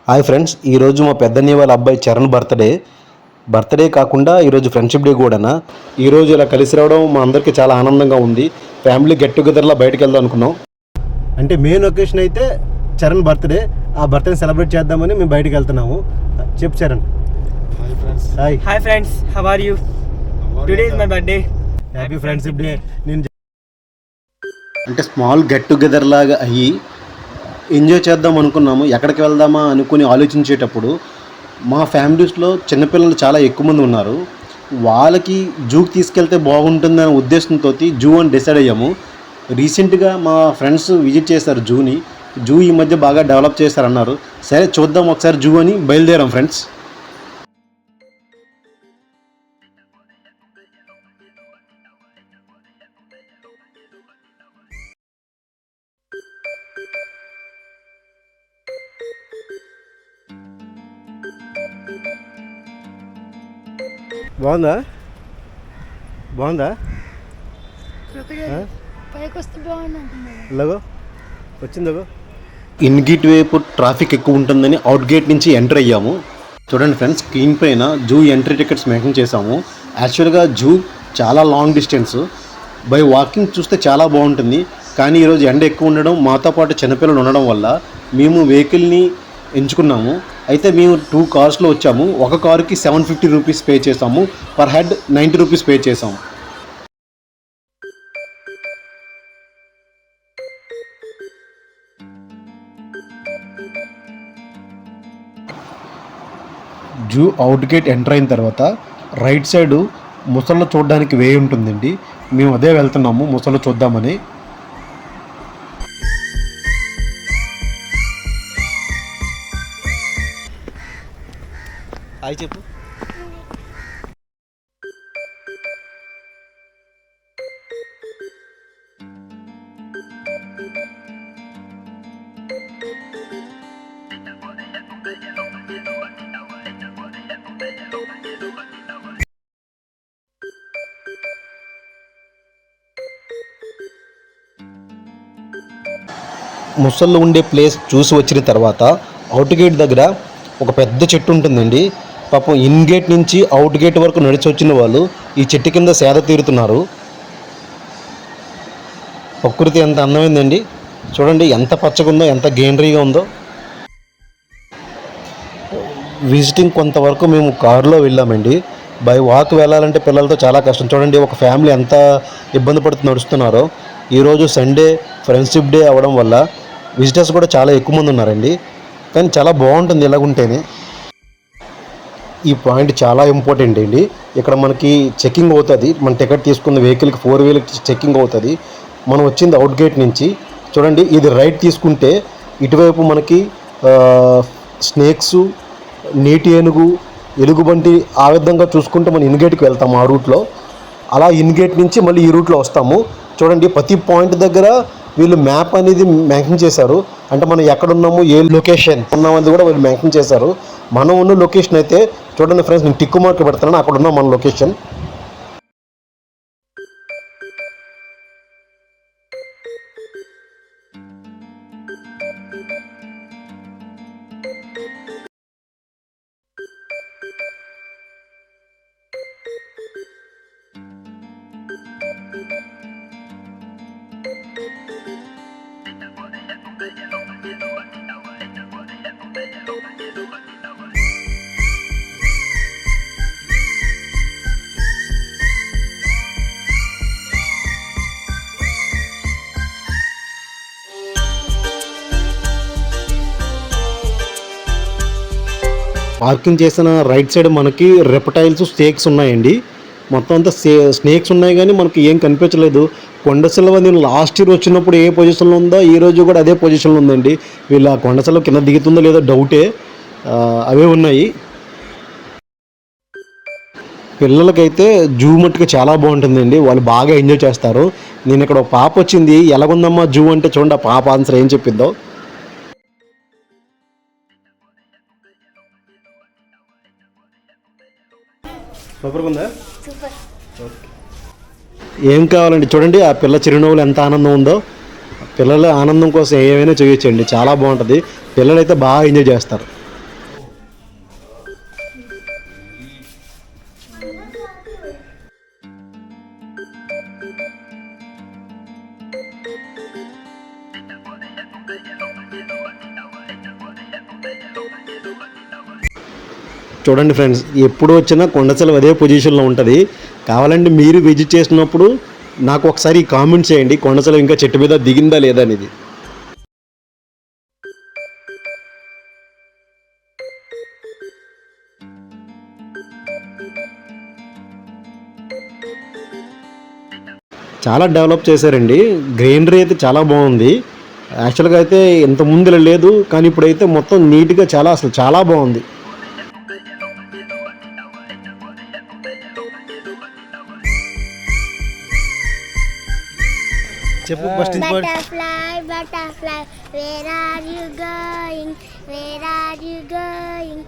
Hi friends, ఈరోజు మా పెద్దన్నయ్య వాళ్ళ అబ్బాయి చరణ్ బర్త్డే కాకుండా ఈరోజు ఫ్రెండ్షిప్ డే కూడానా. ఈరోజు ఇలా కలిసి రావడం మా అందరికీ చాలా ఆనందంగా ఉంది. ఫ్యామిలీ గెట్ టుగెదర్లా బయటకు వెళ్దాం అనుకున్నాం. అంటే మెయిన్ ఒకేషన్ అయితే చరణ్ బర్త్డే. ఆ బర్త్డే సెలబ్రేట్ చేద్దామని మేము బయటకు వెళ్తున్నాము. చెప్పు Charan. Hi friends, how are you? Today is my birthday. Happy friendship day. నేను అంటే స్మాల్ గెట్ టుగెదర్ లాగా అయ్యి ఎంజాయ్ చేద్దాం అనుకున్నాము. ఎక్కడికి వెళ్దామా అనుకుని ఆలోచించేటప్పుడు మా ఫ్యామిలీస్లో చిన్నపిల్లలు చాలా ఎక్కువ మంది ఉన్నారు. వాళ్ళకి జూకి తీసుకెళ్తే బాగుంటుందనే ఉద్దేశంతో జూ అని డిసైడ్ అయ్యాము. రీసెంట్గా మా ఫ్రెండ్స్ విజిట్ చేశారు జూని. జూ ఈ మధ్య బాగా డెవలప్ చేశారన్నారు. సరే చూద్దాం ఒకసారి జూ అని బయలుదేరాం ఫ్రెండ్స్. బాగుందా ఇలాగో వచ్చిందో. ఇన్ గేట్ వైపు ట్రాఫిక్ ఎక్కువ ఉంటుందని అవుట్ గేట్ నుంచి ఎంటర్ అయ్యాము. చూడండి ఫ్రెండ్స్, స్క్రీన్ పైన జూ ఎంట్రీ టికెట్స్ మేకింగ్ చేసాము. యాక్చువల్గా జూ చాలా లాంగ్ డిస్టెన్స్, బై వాకింగ్ చూస్తే చాలా బాగుంటుంది. కానీ ఈరోజు ఎండ ఎక్కువ ఉండడం, మాతో పాటు చిన్నపిల్లలు ఉండడం వల్ల మేము వెహికల్ని ఎంచుకున్నాము. అయితే మేము 2 కార్స్లో వచ్చాము. ఒక కారుకి 750 రూపీస్ పే చేసాము. పర్ హెడ్ 90 రూపీస్ పే చేసాము. జూ అవుట్ గేట్ ఎంటర్ అయిన తర్వాత రైట్ సైడు ముసళ్ళు చూడడానికి వే ఉంటుందండి. మేము అదే వెళ్తున్నాము ముసళ్ళు చూద్దామని. హాయ్ చెప్పు. ముసళ్ళు ఉండే ప్లేస్ చూసి వచ్చిన తర్వాత అవుట్ గేట్ దగ్గర ఒక పెద్ద చెట్టు ఉంటుందండి. పాపం ఇన్ గేట్ నుంచి అవుట్ గేట్ వరకు నడిచి వచ్చిన వాళ్ళు ఈ చెట్టు కింద సేద తీరుతున్నారు. ప్రకృతి ఎంత అందమైందండి. చూడండి ఎంత పచ్చగా ఉందో, ఎంత గ్రీనరీగా ఉందో. విజిటింగ్ కొంతవరకు మేము కారులో వెళ్ళామండి. బై వాక్ వెళ్ళాలంటే పిల్లలతో చాలా కష్టం. చూడండి ఒక ఫ్యామిలీ ఎంత ఇబ్బంది పడుతూ నడుస్తున్నారో. ఈరోజు సండే ఫ్రెండ్షిప్ డే అవ్వడం వల్ల విజిటర్స్ కూడా చాలా ఎక్కువ మంది ఉన్నారండి. కానీ చాలా బాగుంటుంది ఇలాగుంటేనే. ఈ పాయింట్ చాలా ఇంపార్టెంట్ అండి. ఇక్కడ మనకి చెకింగ్ అవుతుంది. మన టికెట్ తీసుకున్న వెహికల్కి 4 వీలర్కి చెకింగ్ అవుతుంది. మనం వచ్చింది అవుట్ గేట్ నుంచి. చూడండి ఇది రైట్ తీసుకుంటే ఇటువైపు మనకి స్నేక్స్, నీటి ఏనుగు, ఎలుగుబంటి ఆ విధంగా చూసుకుంటే మనం ఇన్ గేట్కి వెళ్తాము ఆ రూట్లో. అలా ఇన్ గేట్ నుంచి మళ్ళీ ఈ రూట్లో వస్తాము. చూడండి ప్రతి పాయింట్ దగ్గర వీళ్ళు మ్యాప్ అనేది మెన్షన్ చేశారు. అంటే మనం ఎక్కడున్నాము, ఏ లొకేషన్ ఉన్నామని కూడా వీళ్ళు మెన్షన్ చేశారు. మనం ఉన్న లొకేషన్ అయితే చూడండి ఫ్రెండ్స్, నేను టిక్కు మార్క్ పెడతాను, అక్కడ ఉన్నాం మన లొకేషన్. పార్కింగ్ చేసిన రైట్ సైడ్ మనకి రెప్టైల్స్, స్నేక్స్ ఉన్నాయండి. మొత్తం అంతా స్నేక్స్ ఉన్నాయి కానీ మనకి ఏం కనిపించలేదు. కొండసిల్వ నేను లాస్ట్ ఇయర్ వచ్చినప్పుడు ఏ పొజిషన్లో ఉందో ఈ రోజు కూడా అదే పొజిషన్లో ఉందండి. వీళ్ళ కొండసిల్వ కింద దిగుతుందో లేదో డౌటే. అవే ఉన్నాయి. పిల్లలకైతే జూ మట్టుకు చాలా బాగుంటుందండి. వాళ్ళు బాగా ఎంజాయ్ చేస్తారు. నేను ఇక్కడ ఒక పాప వచ్చింది, ఎలాగుందమ్మా జూ అంటే చూడండి ఆ పాప ఆన్సర్ ఏం చెప్పిందో. సూపర్గా ఉందా? ఏం కావాలండి చూడండి, ఆ పిల్ల చిరునవ్వులు ఎంత ఆనందం ఉందో. పిల్లల ఆనందం కోసం ఏమైనా చేయొచ్చండి, చాలా బాగుంటుంది. పిల్లలైతే బాగా ఎంజాయ్ చేస్తారు. చూడండి ఫ్రెండ్స్, ఎప్పుడు వచ్చినా కొండచెలవు అదే పొజిషన్లో ఉంటుంది. కావాలంటే మీరు విజిట్ చేసినప్పుడు నాకు ఒకసారి కామెంట్ చేయండి, కొండచెలవు ఇంకా చెట్టు మీద దిగిందా లేదా అనేది. చాలా డెవలప్ చేశారండి. గ్రీనరీ అయితే చాలా బాగుంది. యాక్చువల్గా అయితే ఇంత ముందు ఇలా లేదు, కానీ ఇప్పుడైతే మొత్తం నీట్గా అసలు చాలా బాగుంది. చెప్పు first Butterfly, butterfly, where are you going? Where are you going?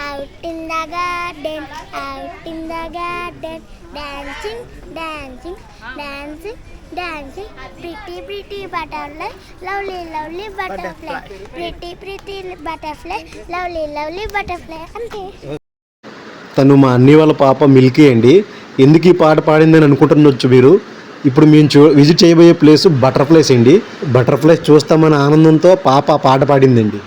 Out in the garden, out in the garden, dancing, dancing, dancing, dancing. Pretty, pretty butterfly, lovely, lovely butterfly. Pretty, pretty butterfly, lovely, lovely butterfly. Ante. తను మా అన్ని వాళ్ళ పాప Milky అండి. ఎందుకు ఈ పాట పాడిందని అనుకుంటున్నచ్చు మీరు. ఇప్పుడు మేము విజిట్ చేయబోయే ప్లేస్ బటర్ఫ్లైస్ అండి. బటర్ఫ్లైస్ చూస్తామన్న ఆనందంతో పాప పాట పాడిందండి.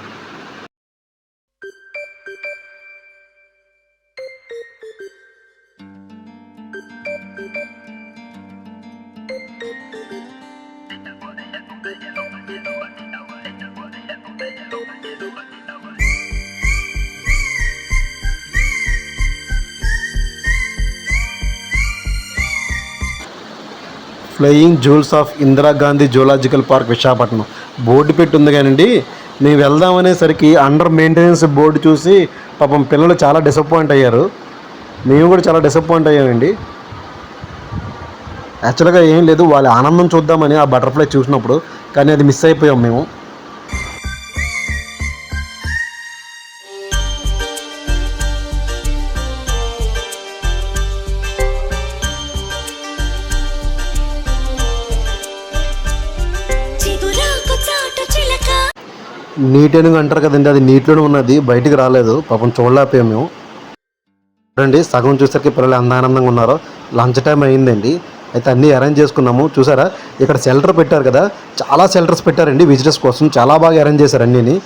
Flying jewels of Indira Gandhi zoological park Visakhapatnam board పెట్టి ఉంది. కానండి మేము వెళ్దామనేసరికి అండర్ మెయింటెనెన్స్ బోర్డు చూసి పాపం పిల్లలు చాలా డిసప్పాయింట్ అయ్యారు. మేము కూడా చాలా డిసప్పాయింట్ అయ్యామండి. యాక్చువల్గా ఏం లేదు, వాళ్ళ ఆనందం చూద్దామని ఆ బటర్ఫ్లై చూసినప్పుడు, కానీ అది మిస్ అయిపోయాం మేము. నీటేనుగు అంటారు కదండి, అది నీటిలోనే ఉన్నది, బయటికి రాలేదు. పాపం చూడలేకపోయాం మేము. చూడండి, సగం చూసరికి పిల్లలు ఎంత ఆనందంగా ఉన్నారో. లంచ్ టైం అయిందండి. అయితే అన్నీ అరేంజ్ చేసుకున్నాము. చూసారా, ఇక్కడ షెల్టర్ పెట్టారు కదా, చాలా షెల్టర్స్ పెట్టారండి విజిటర్స్ కోసం. చాలా బాగా అరేంజ్ చేశారు అన్నీని.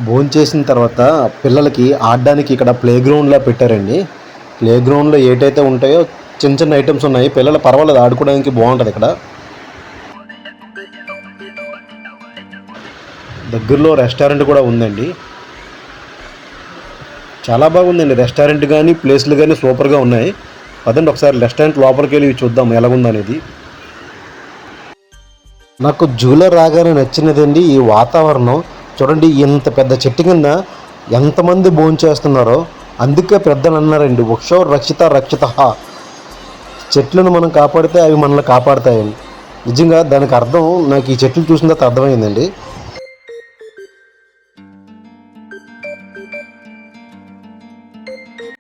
భోంచేసిన తర్వాత పిల్లలకి ఆడడానికి ఇక్కడ ప్లే గ్రౌండ్లా పెట్టారండి. ప్లే గ్రౌండ్లో ఏటైతే ఉంటాయో చిన్న చిన్న ఐటమ్స్ ఉన్నాయి. పిల్లలు పర్వాలేదు, ఆడుకోవడానికి బాగుంటుంది. ఇక్కడ దగ్గరలో రెస్టారెంట్ కూడా ఉందండి. చాలా బాగుందండి రెస్టారెంట్ కానీ ప్లేస్లు కానీ సూపర్గా ఉన్నాయి. అదండి ఒకసారి రెస్టారెంట్ లోపలికి వెళ్ళి చూద్దాం ఎలాగుందనేది. నాకు జూలో రాగానే నచ్చినదండి ఈ వాతావరణం. చూడండి, ఇంత పెద్ద చెట్టు కింద ఎంతమంది భోంచేస్తున్నారో. అందుకే పెద్దలు అన్నారండి, వృక్షో రక్షిత రక్షిత. చెట్లను మనం కాపాడితే అవి మనల్ని కాపాడుతాయండి. నిజంగా దానికి అర్థం నాకు ఈ చెట్లు చూసిన తర్వాత అర్థమైందండి.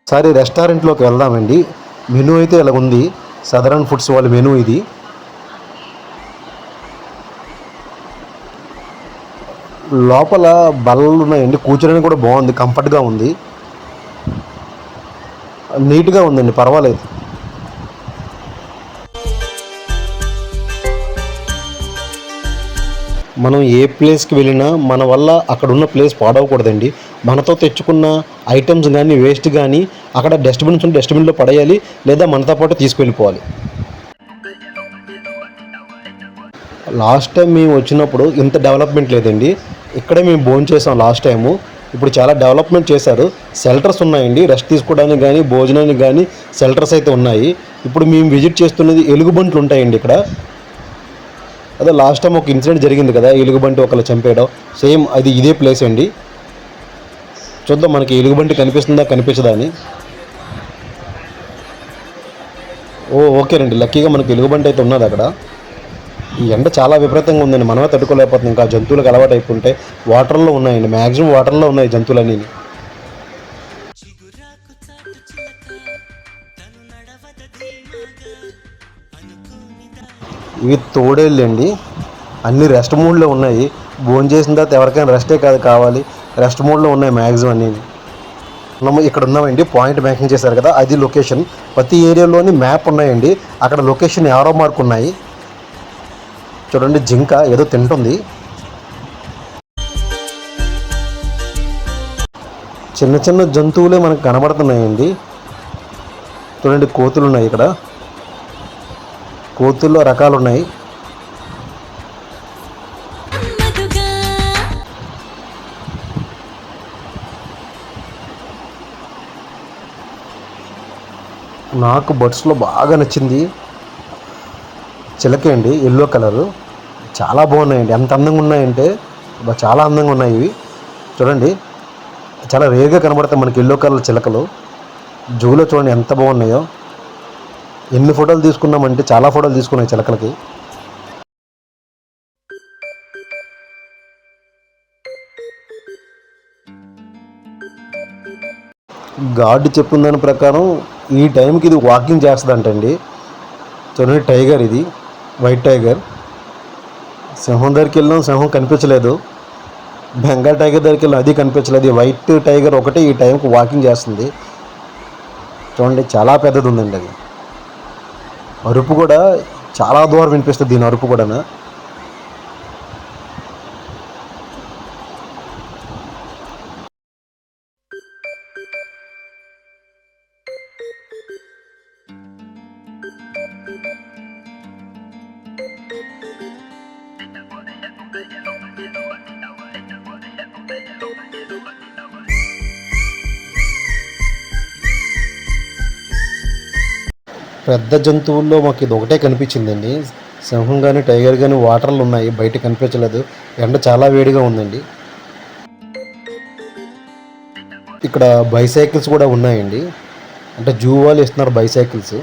ఒకసారి రెస్టారెంట్లోకి వెళ్దామండి. మెనూ అయితే ఇలా ఉంది. సదరన్ ఫుడ్స్ వాళ్ళ మెనూ ఇది. లోపల బల్లలు ఉన్నాయండి, కూర్చోడానికి కూడా బాగుంది, కంఫర్ట్గా ఉంది, నీట్గా ఉందండి, పర్వాలేదు. మనం ఏ ప్లేస్కి వెళ్ళినా మన వల్ల అక్కడ ఉన్న ప్లేస్ పాడవకూడదండి. మనతో తెచ్చుకున్న ఐటమ్స్ కానీ వేస్ట్ కానీ అక్కడ డస్ట్బిన్స్ ఉంటే డస్ట్బిన్లో పడేయాలి, లేదా మనతో పాటు తీసుకువెళ్ళిపోవాలి. లాస్ట్ టైం మేము వచ్చినప్పుడు ఇంత డెవలప్మెంట్ లేదండి. ఇక్కడే మేము భోజనం చేసాం లాస్ట్ టైము. ఇప్పుడు చాలా డెవలప్మెంట్ చేశారు. షెల్టర్స్ ఉన్నాయండి, రెస్ట్ తీసుకోవడానికి కానీ భోజనానికి కానీ షెల్టర్స్ అయితే ఉన్నాయి. ఇప్పుడు మేము విజిట్ చేస్తున్నది ఎలుగుబంట్లు ఉంటాయండి ఇక్కడ. అదే లాస్ట్ టైం ఒక ఇన్సిడెంట్ జరిగింది కదా, ఎలుగుబంటి ఒకళ్ళు చంపేయడం, సేమ్ అది ఇదే ప్లేస్ అండి. చూద్దాం మనకి ఎలుగుబంటి కనిపిస్తుందా కనిపించదా అని. ఓకేనండి, లక్కీగా మనకి ఎలుగుబంటి అయితే ఉన్నది అక్కడ. ఈ ఎండ చాలా విపరీతంగా ఉందండి, మనమే తట్టుకోలేకపోతుంది. ఇంకా జంతువులకు అలవాటు అయిపోతుంటే వాటర్లో ఉన్నాయండి, మ్యాక్సిమం వాటర్లో ఉన్నాయి జంతువులన్నీ. ఇవి తోడేళ్ళండి, అన్ని రెస్ట్ మోడ్లో ఉన్నాయి. భోజనం చేసిన తర్వాత ఎవరికైనా రెస్టే కాదు కావాలి, రెస్ట్ మోడ్లో ఉన్నాయి మ్యాక్సిమం అన్నీ. మనం ఇక్కడ ఉన్నామండి, పాయింట్ మ్యాకింగ్ చేశారు కదా, అది లొకేషన్. ప్రతి ఏరియాలోని మ్యాప్ ఉన్నాయండి, అక్కడ లొకేషన్ ఎవరో మార్క్ ఉన్నాయి. చూడండి, జింక ఏదో తింటుంది. చిన్న చిన్న జంతువులే మనకు కనబడుతున్నాయండి. చూడండి, కోతులు ఉన్నాయి ఇక్కడ, కోతుల్లో రకాలు ఉన్నాయి. నాకు బర్డ్స్లో బాగా నచ్చింది చిలక అండి, ఎల్లో కలరు. చాలా బాగున్నాయండి, ఎంత అందంగా ఉన్నాయంటే చాలా అందంగా ఉన్నాయి ఇవి. చూడండి, చాలా రేర్గా కనబడతాయి మనకి ఎల్లో కలర్ చిలకలు. జూలో చూడండి ఎంత బాగున్నాయో. ఎన్ని ఫోటోలు తీసుకున్నామంటే చాలా ఫోటోలు తీసుకున్నాయి చిలకలకి. గార్డు చెప్పిన దాని ప్రకారం ఈ టైంకి ఇది వాకింగ్ చేస్తుందంటండి. చూడండి, టైగర్ ఇది, వైట్ టైగర్. సింహం దగ్గరికి వెళ్ళాం, సింహం కనిపించలేదు. బెంగాల్ టైగర్ దగ్గరికి వెళ్ళాం, అది కనిపించలేదు. వైట్ టైగర్ ఒకటే ఈ టైంకి వాకింగ్ చేస్తుంది. చూడండి, చాలా పెద్దది ఉందండి అది. అరుపు కూడా చాలా దూరం వినిపిస్తుంది దీని అరుపు కూడా. పెద్ద జంతువుల్లో మాకు ఇది ఒకటే కనిపించిందండి. సింహం కానీ టైగర్ కానీ వాటర్లు ఉన్నాయి, బయట కనిపించలేదు. ఎండ చాలా వేడిగా ఉందండి. ఇక్కడ బైసైకిల్స్ కూడా ఉన్నాయండి, అంటే జూ వాళ్ళు ఇస్తున్నారు బైసైకిల్స్.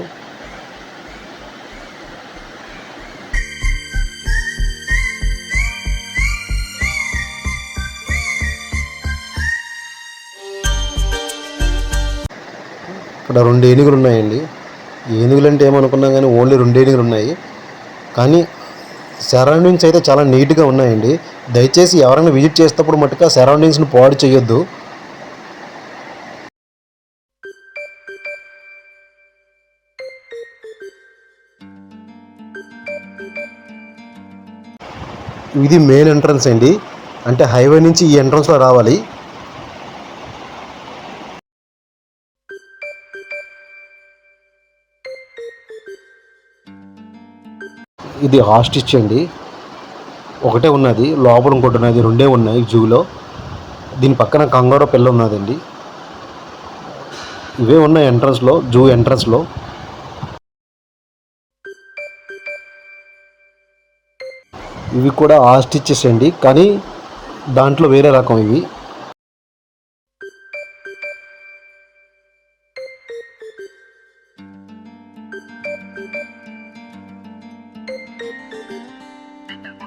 ఇక్కడ 2 ఏనుగులు ఉన్నాయండి. ఏనుగులు అంటే ఏమనుకున్నాం కానీ ఓన్లీ 2 ఏనుగులు ఉన్నాయి. కానీ సరౌండింగ్స్ అయితే చాలా నీట్గా ఉన్నాయండి. దయచేసి ఎవరైనా విజిట్ చేసేటప్పుడు మటుగా సరౌండింగ్స్ని పాడు చేయొద్దు. ఇది మెయిన్ ఎంట్రన్స్ అండి, అంటే హైవే నుంచి ఈ ఎంట్రన్స్లో రావాలి. ఇది ఆస్ట్రిచ్ అండి, ఒకటే ఉన్నది. లోపల ఇంకోటి ఉన్నది, 2 ఉన్నాయి జూలో. దీని పక్కన కంగారో పిల్ల ఉన్నదండి. ఇవే ఉన్నాయి ఎంట్రన్స్లో, జూ ఎంట్రన్స్లో. ఇవి కూడా ఆస్ట్రిచెస్ అండి, కానీ దాంట్లో వేరే రకం ఇవి.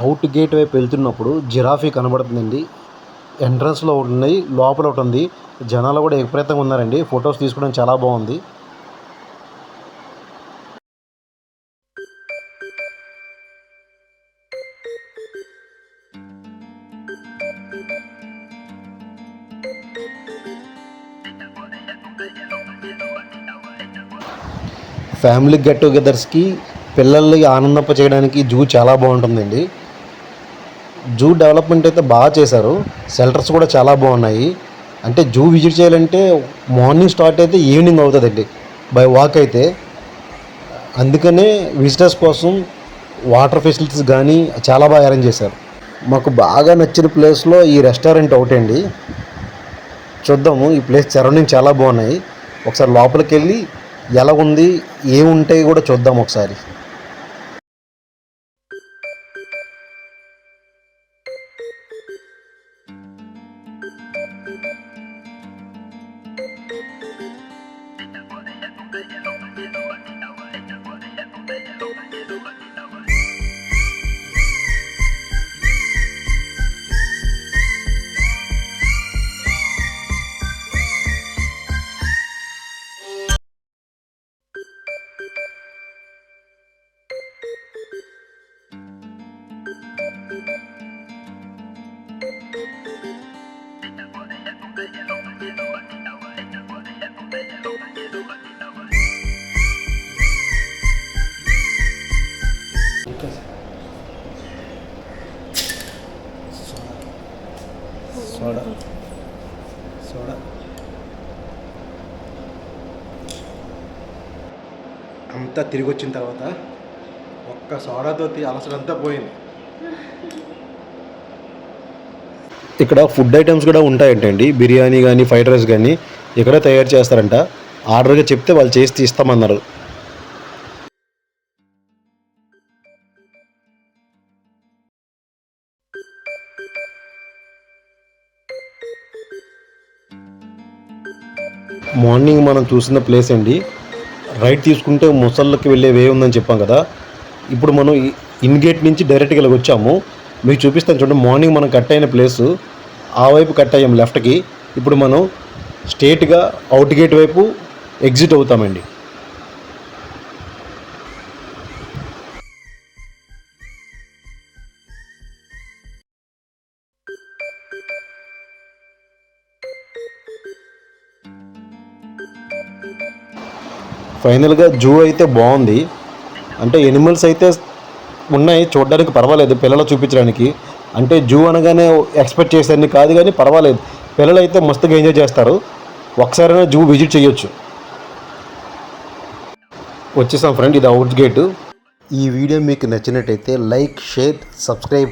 అవుట్ గేట్ వైపు వెళ్తున్నప్పుడు జిరాఫీ కనబడుతుందండి. ఎంట్రన్స్లో ఒకటి ఉన్నాయి, లోపల ఒకటి ఉంది. జనాలు కూడా విపరీతంగా ఉన్నారండి, ఫొటోస్ తీసుకోవడం చాలా బాగుంది. ఫ్యామిలీ గెట్ టుగెదర్స్కి పిల్లల్ని ఆనందింప చేయడానికి జూ చాలా బాగుంటుందండి. జూ డెవలప్మెంట్ అయితే బాగా చేశారు. షెల్టర్స్ కూడా చాలా బాగున్నాయి. అంటే జూ విజిట్ చేయాలంటే మార్నింగ్ స్టార్ట్ అయితే ఈవినింగ్ అవుతుందండి బై వాక్ అయితే. అందుకనే విజిటర్స్ కోసం వాటర్ ఫెసిలిటీస్ కానీ చాలా బాగా అరేంజ్ చేశారు. మాకు బాగా నచ్చిన ప్లేస్లో ఈ రెస్టారెంట్ ఒకటండి. చూద్దాము, ఈ ప్లేస్ సరౌండింగ్ చాలా బాగున్నాయి. ఒకసారి లోపలికి వెళ్ళి ఎలా ఉంది ఏముంటాయి కూడా చూద్దాం ఒకసారి. సోడా అంతా తిరిగి వచ్చిన తర్వాత ఒక్క సోడాతో అలసటంతా పోయింది. ఇక్కడ ఫుడ్ ఐటమ్స్ కూడా ఉంటాయంటండి. బిర్యానీ కానీ ఫ్రైడ్ రైస్ కానీ ఇక్కడ తయారు చేస్తారంట. ఆర్డర్గా చెప్తే వాళ్ళు చేసి తీస్తామన్నారు. మార్నింగ్ మనం చూసిన ప్లేస్ అండి. రైట్ తీసుకుంటే ముసళ్ళకి వెళ్ళే వే ఉందని చెప్పాం కదా. ఇప్పుడు మనం ఇన్ గేట్ నుంచి డైరెక్ట్గా ఇలా వచ్చాము. మీకు చూపిస్తాను చూడండి. మార్నింగ్ మనం కట్ అయిన ప్లేసు ఆ వైపు కట్ అయ్యాం లెఫ్ట్కి. ఇప్పుడు మనం స్ట్రేట్గా అవుట్ గేట్ వైపు ఎగ్జిట్ అవుతామండి. ఫైనల్గా జూ అయితే బాగుంది. అంటే ఎనిమల్స్ అయితే ఉన్నాయి, చూడడానికి పర్వాలేదు పిల్లలు చూపించడానికి. అంటే జూ అనగానే ఎక్స్పెక్ట్ చేసేది కాదు కానీ పర్వాలేదు, పిల్లలు అయితే మస్తుగా ఎంజాయ్ చేస్తారు. ఒకసారైనా జూ విజిట్ చేయొచ్చు. వచ్చేసాం ఫ్రెండ్, ఇది అవుట్ గేటు. ఈ వీడియో మీకు నచ్చినట్టయితే లైక్, షేర్, సబ్స్క్రైబ్